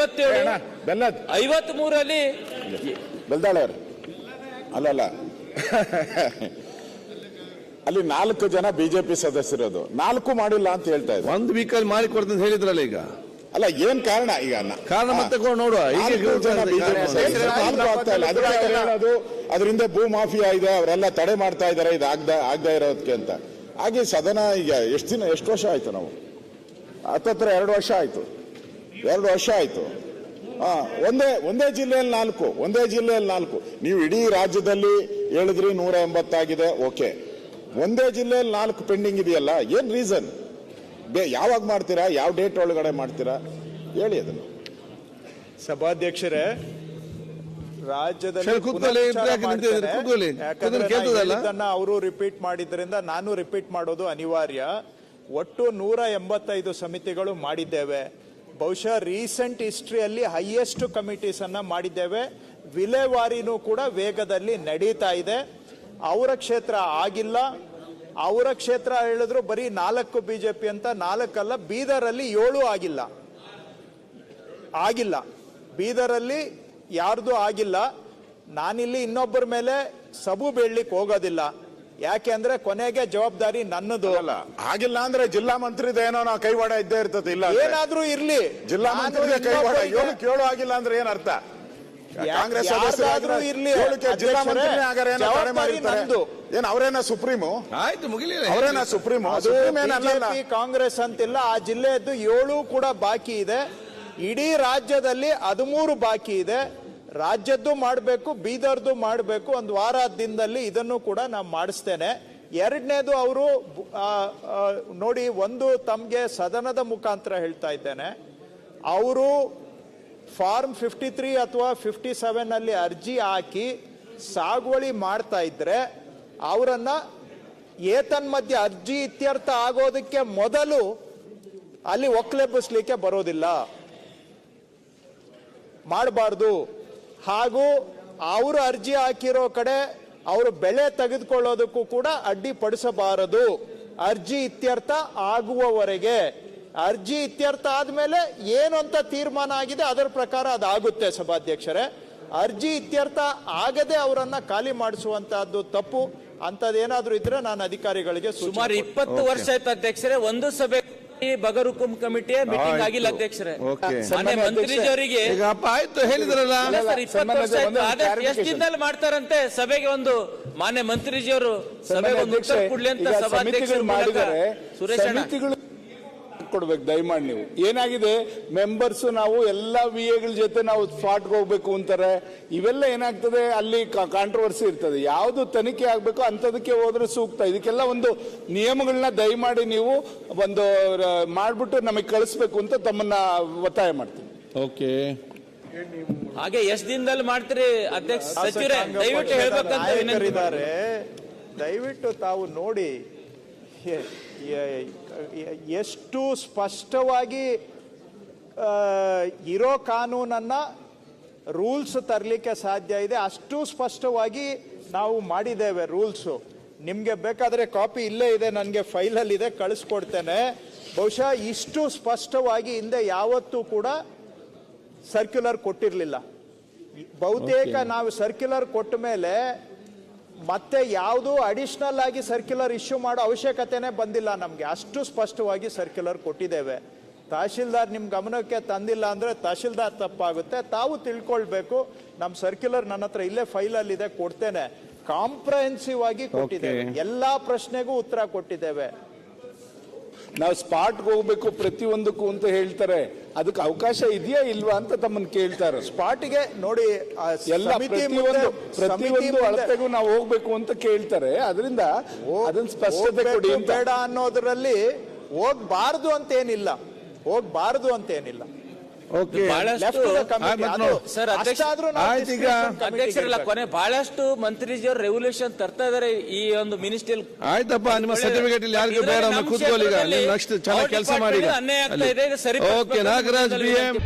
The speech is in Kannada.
57 53 ಬೆಲ್ದಾಳೆ ಅಲ್ಲಲ್ಲ ಅಲ್ಲಿ 4 ಜನ ಬಿಜೆಪಿ ಸದಸ್ಯರದು 4 ಮಾಡಿಲ್ಲ ಅಂತ ಹೇಳ್ತಾ ಇದ್ದಾರೆ. ಒಂದು ವೀಕಲ್ಲಿ ಮಾಡಿ ಕೊಡ್ತೀನಿ ಹೇಳಿದ್ರಲ್ಲ ಈಗ. ಅಲ್ಲ ಏನ್ ಕಾರಣ ಈಗ ಕಾರಣ ಮತ್ತೆ ನೋಡುವ ಅದರಿಂದ ಭೂ ಮಾಫಿಯಾ ಇದೆ, ಅವರೆಲ್ಲ ತಡೆ ಮಾಡ್ತಾ ಇದಾರೆ ಇದು ಆಗದೆ ಇರೋದಕ್ಕೆ ಅಂತ. ಹಾಗೆ ಸದನ ಈಗ ಎಷ್ಟು ವರ್ಷ ಆಯ್ತು, ನಾವು ಹತ್ತತ್ರ 2 ವರ್ಷ ಆಯ್ತು. 2 ವರ್ಷ ಆಯ್ತು. ಒಂದೇ ಜಿಲ್ಲೆಯಲ್ಲಿ 4 ನೀವು ಇಡೀ ರಾಜ್ಯದಲ್ಲಿ ಹೇಳಿದ್ರಿ 180 ಆಗಿದೆ, ಓಕೆ. ಒಂದೇ ಜಿಲ್ಲೆಯಲ್ಲಿ 4 ಪೆಂಡಿಂಗ್ ಇದೆಯಲ್ಲ, ಏನ್ ರೀಸನ್? ಯಾವಾಗ ಮಾಡ್ತೀರಾ? ಯಾವ ಡೇಟ್ ಒಳಗಡೆ ಮಾಡ್ತೀರಾ ಹೇಳಿ ಅದನ್ನು. ಸಭಾಧ್ಯಕ್ಷರೇ, ರಾಜ್ಯದಲ್ಲಿ ಅವರು ರಿಪೀಟ್ ಮಾಡಿದ್ರಿಂದ ನಾನು ರಿಪೀಟ್ ಮಾಡೋದು ಅನಿವಾರ್ಯ. ಒಟ್ಟು 185 ಸಮಿತಿಗಳು ಮಾಡಿದ್ದೇವೆ. ಬಹುಶಃ ರೀಸೆಂಟ್ ಹಿಸ್ಟ್ರಿಯಲ್ಲಿ ಹೈಯೆಸ್ಟ್ ಕಮಿಟೀಸ್ ಅನ್ನ ಮಾಡಿದ್ದೇವೆ. ವಿಲೇವಾರಿನೂ ಕೂಡ ವೇಗದಲ್ಲಿ ನಡೀತಾ ಇದೆ. ಅವರ ಕ್ಷೇತ್ರ ಆಗಿಲ್ಲ. ಅವರ ಕ್ಷೇತ್ರ ಹೇಳಿದ್ರು ಬರೀ 4 ಬಿಜೆಪಿ ಅಂತ, 4 ಅಲ್ಲ, ಬೀದರಲ್ಲಿ 7 ಆಗಿಲ್ಲ. ಬೀದರಲ್ಲಿ ಯಾರ್ದು ಆಗಿಲ್ಲ. ನಾನಿಲ್ಲಿ ಇನ್ನೊಬ್ಬರ ಮೇಲೆ ಸಬು ಬೀಳ್ಲಿಕ್ಕೆ ಹೋಗೋದಿಲ್ಲ. ಯಾಕೆ ಅಂದ್ರೆ ಕೊನೆಗೆ ಜವಾಬ್ದಾರಿ ನನ್ನದು. ಆಗಿಲ್ಲ ಅಂದ್ರೆ ಜಿಲ್ಲಾ ಮಂತ್ರಿದೇನೋ ನಾವು ಕೈವಾಡ ಇದ್ದೇ ಇರ್ತದೆ. ಇಲ್ಲ ಏನಾದ್ರೂ ಇರ್ಲಿ, ಜಿಲ್ಲಾ ಮಂತ್ರಿ ಕೈವಾಡ 7 ಆಗಿಲ್ಲ ಅಂದ್ರೆ ಏನ್ ಅರ್ಥ? ಕಾಂಗ್ರೆಸ್ ಇರ್ಲಿ, ಜಿಲ್ಲಾ ಮಂತ್ರಿ ಏನ್ ಅವರೇನ ಸುಪ್ರೀಮು? ಆಯ್ತು, ಮುಗಿಲಿಲ್ಲ. ಅವರೇನ ಸುಪ್ರೀಮು? ಕಾಂಗ್ರೆಸ್ ಅಂತಿಲ್ಲ. ಆ ಜಿಲ್ಲೆಯದ್ದು 7 ಕೂಡ ಬಾಕಿ ಇದೆ. ಇಡೀ ರಾಜ್ಯದಲ್ಲಿ 13 ಬಾಕಿ ಇದೆ. ರಾಜ್ಯದ್ದು ಮಾಡಬೇಕು, ಬೀದರ್ದು ಮಾಡಬೇಕು. ಒಂದು ವಾರ ದಿನದಲ್ಲಿ ಇದನ್ನು ಕೂಡ ನಾನು ಮಾಡಿಸ್ತೇನೆ. ಎರಡನೇದು, ಅವರು ನೋಡಿ, ಒಂದು ತಮ್ಗೆ ಸದನದ ಮುಖಾಂತರ ಹೇಳ್ತಾ ಇದ್ದೇನೆ, ಅವರು ಫಾರ್ಮ್ 53 ಅಥವಾ 57 ಅಲ್ಲಿ ಅರ್ಜಿ ಹಾಕಿ ಸಾಗುವಳಿ ಮಾಡ್ತಾ ಇದ್ರೆ ಅವರನ್ನ ಏತನ್ಮಧ್ಯೆ ಅರ್ಜಿ ಇತ್ಯರ್ಥ ಆಗೋದಕ್ಕೆ ಮೊದಲು ಅಲ್ಲಿ ಒಕ್ಕಲೆಬ್ಬಿಸ್ಲಿಕ್ಕೆ ಬರೋದಿಲ್ಲ, ಮಾಡಬಾರ್ದು. ಹಾಗೂ ಅವರು ಅರ್ಜಿ ಹಾಕಿರೋ ಕಡೆ ಅವರು ಬೆಳೆ ತೆಗೆದುಕೊಳ್ಳೋದಕ್ಕೂ ಕೂಡ ಅಡ್ಡಿಪಡಿಸಬಾರದು ಅರ್ಜಿ ಇತ್ಯರ್ಥ ಆಗುವವರೆಗೆ. ಅರ್ಜಿ ಇತ್ಯರ್ಥ ಆದ್ಮೇಲೆ ಏನು ಅಂತ ತೀರ್ಮಾನ ಆಗಿದೆ ಅದರ ಪ್ರಕಾರ ಅದಾಗುತ್ತೆ. ಸಭಾಧ್ಯಕ್ಷರೇ, ಅರ್ಜಿ ಇತ್ಯರ್ಥ ಆಗದೆ ಅವರನ್ನ ಖಾಲಿ ಮಾಡಿಸುವಂತಹದ್ದು ತಪ್ಪು. ಅಂತದೇನಾದ್ರೂ ಇದ್ರೆ ನಾನು ಅಧಿಕಾರಿಗಳಿಗೆ ಸುಮಾರು 20 ವರ್ಷ ಆಯ್ತು ಅಧ್ಯಕ್ಷರೇ, ಒಂದು ಸಭೆ ಬಗರುಕುಂ ಕಮಿಟಿಯ ಮೀಟಿಂಗ್ ಆಗಿಲ್ಲ ಅಧ್ಯಕ್ಷರೇ. ಮಂತ್ರಿಜವರಿಗೆ ಆಯ್ತು ಹೇಳಿದ್ರಲ್ಲ, 20 ವರ್ಷ ಆಯ್ತು. ಎಷ್ಟು ದಿನದಲ್ಲಿ ಮಾಡ್ತಾರಂತೆ ಸಭೆಗೆ? ಒಂದು ಮಾನ್ಯ ಮಂತ್ರಿಜಿಯವರು ಸಭೆಗೆ ಒಂದು ಉತ್ತರ ಕೊಡ್ಲಿ ಅಂತ ಸಭಾಧ್ಯಕ್ಷರು ಮಾಡಿದ್ದಾರೆ. ಸುರೇಶ್ ಕೊಡ್ಬೇಕು ದಯಮಾಡಿ. ನೀವು ಏನಾಗಿದೆ, ಮೆಂಬರ್ಸ್ ನಾವು ಎಲ್ಲ ವಿಎಗಳ ಜೊತೆ ನಾವು ಸ್ಪಾಟ್ಗೆ ಹೋಗ್ಬೇಕು ಅಂತಾರೆ. ಇವೆಲ್ಲ ಏನಾಗ್ತದೆ, ಅಲ್ಲಿ ಕಾಂಟ್ರವರ್ಸಿ ಇರ್ತದೆ. ಯಾವುದು ತನಿಖೆ ಆಗ್ಬೇಕು ಅಂತದಕ್ಕೆ ಹೋದ್ರೆ ಸೂಕ್ತ. ಇದಕ್ಕೆಲ್ಲ ಒಂದು ನಿಯಮಗಳನ್ನ ದಯಮಾಡಿ ನೀವು ಒಂದು ಮಾಡ್ಬಿಟ್ಟು ನಮಗೆ ಕಳಿಸ್ಬೇಕು ಅಂತ ತಮ್ಮನ್ನ ಒತ್ತಾಯ ಮಾಡ್ತೀನಿ. ಓಕೆ, ಹಾಗೆ ಎಷ್ಟು ದಿನದಲ್ಲಿ ಮಾಡ್ತೀರಿ ಅಧ್ಯಕ್ಷ ಸಚಿವರೇ? ದಯವಿಟ್ಟು ಹೇಳ್ಬೇಕಂತ ದಯವಿಟ್ಟು ತಾವು ನೋಡಿ ಎಷ್ಟು ಸ್ಪಷ್ಟವಾಗಿ ಇರೋ ಕಾನೂನನ್ನ ರೂಲ್ಸ್ ತರಲಿಕ್ಕೆ ಸಾಧ್ಯ ಇದೆ, ಅಷ್ಟು ಸ್ಪಷ್ಟವಾಗಿ ನಾವು ಮಾಡಿದ್ದೇವೆ ರೂಲ್ಸು. ನಿಮಗೆ ಬೇಕಾದರೆ ಕಾಪಿ ಇಲ್ಲೇ ಇದೆ, ನನಗೆ ಫೈಲಲ್ಲಿ ಇದೆ, ಕಳಿಸ್ಕೊಡ್ತೇನೆ. ಬಹುಶಃ ಇಷ್ಟು ಸ್ಪಷ್ಟವಾಗಿ ಹಿಂದೆ ಯಾವತ್ತೂ ಕೂಡ ಸರ್ಕ್ಯುಲರ್ ಕೊಟ್ಟಿರಲಿಲ್ಲ. ಬಹುತೇಕ ನಾವು ಸರ್ಕ್ಯುಲರ್ ಕೊಟ್ಟ ಮೇಲೆ ಮತ್ತೆ ಯಾವುದು ಅಡಿಷನಲ್ ಆಗಿ ಸರ್ಕ್ಯುಲರ್ ಇಶ್ಯೂ ಮಾಡೋ ಅವಶ್ಯಕತೆನೇ ಬಂದಿಲ್ಲ ನಮಗೆ. ಅಷ್ಟು ಸ್ಪಷ್ಟವಾಗಿ ಸರ್ಕ್ಯುಲರ್ ಕೊಟ್ಟಿದ್ದೇವೆ. ತಹಶೀಲ್ದಾರ್ ನಿಮ್ಮ ಗಮನಕ್ಕೆ ತಂದಿಲ್ಲ ಅಂದ್ರೆ ತಹಶೀಲ್ದಾರ್ ತಪ್ಪಾಗುತ್ತೆ. ತಾವು ತಿಳ್ಕೊಳ್ಬೇಕು. ನಮ್ಮ ಸರ್ಕ್ಯುಲರ್ ನನ್ನ ಹತ್ರ ಇಲ್ಲೇ ಫೈಲಲ್ಲಿ ಇದೆ, ಕೊಡ್ತೇನೆ. ಕಾಂಪ್ರಹೆನ್ಸಿವ್ ಆಗಿ ಕೊಟ್ಟಿದ್ದೇವೆ, ಎಲ್ಲಾ ಪ್ರಶ್ನೆಗೂ ಉತ್ತರ ಕೊಟ್ಟಿದ್ದೇವೆ. ನಾವು ಸ್ಪಾಟ್ಗೆ ಹೋಗ್ಬೇಕು ಪ್ರತಿಯೊಂದಕ್ಕೂ ಅಂತ ಹೇಳ್ತಾರೆ. ಅದಕ್ಕೆ ಅವಕಾಶ ಇದೆಯಾ ಇಲ್ವಾ ಅಂತ ತಮ್ಮನ್ನು ಕೇಳ್ತಾರೆ. ಸ್ಪಾಟ್ಗೆ ನೋಡಿ, ಎಲ್ಲ ಪ್ರತಿಯೊಂದು ಅಳತೆಗೂ ನಾವು ಹೋಗ್ಬೇಕು ಅಂತ ಕೇಳ್ತಾರೆ. ಅದರಿಂದ ಅದನ್ನ ಸ್ಪಷ್ಟತೆ ಕೊಡಿ. ಬೇಡ ಅನ್ನೋದ್ರಲ್ಲಿ ಹೋಗ್ಬಾರ್ದು ಅಂತೇನಿಲ್ಲ. ಅಧ್ಯಕ್ಷರಲ್ಲ, ಕೊನೆ ಬಹಳಷ್ಟು ಮಂತ್ರಿಜಿಯವರು ರೆವಲ್ಯೂಷನ್ ತರ್ತಾ ಇದಾರೆ ಈ ಒಂದು ಮಿನಿಸ್ಟ್ರಿಯಲ್. ಆಯ್ತಪ್ಪ, ನಿಮ್ಮ ಸರ್ಟಿಫಿಕೇಟ್ ಯಾರಿಗೂ ಬೇಡ, ಕೂತ್ಕೊಳ್ಳಿ. ನೆಕ್ಸ್ಟ್ ಚೆನ್ನಾಗಿ ಕೆಲಸ ಮಾಡಿ. ಅನ್ಯಾಯ ಆಗ್ತಾ ಇದೆ. ಸರಿ, ಓಕೆ. ನಾಗರಾಜ್ BM.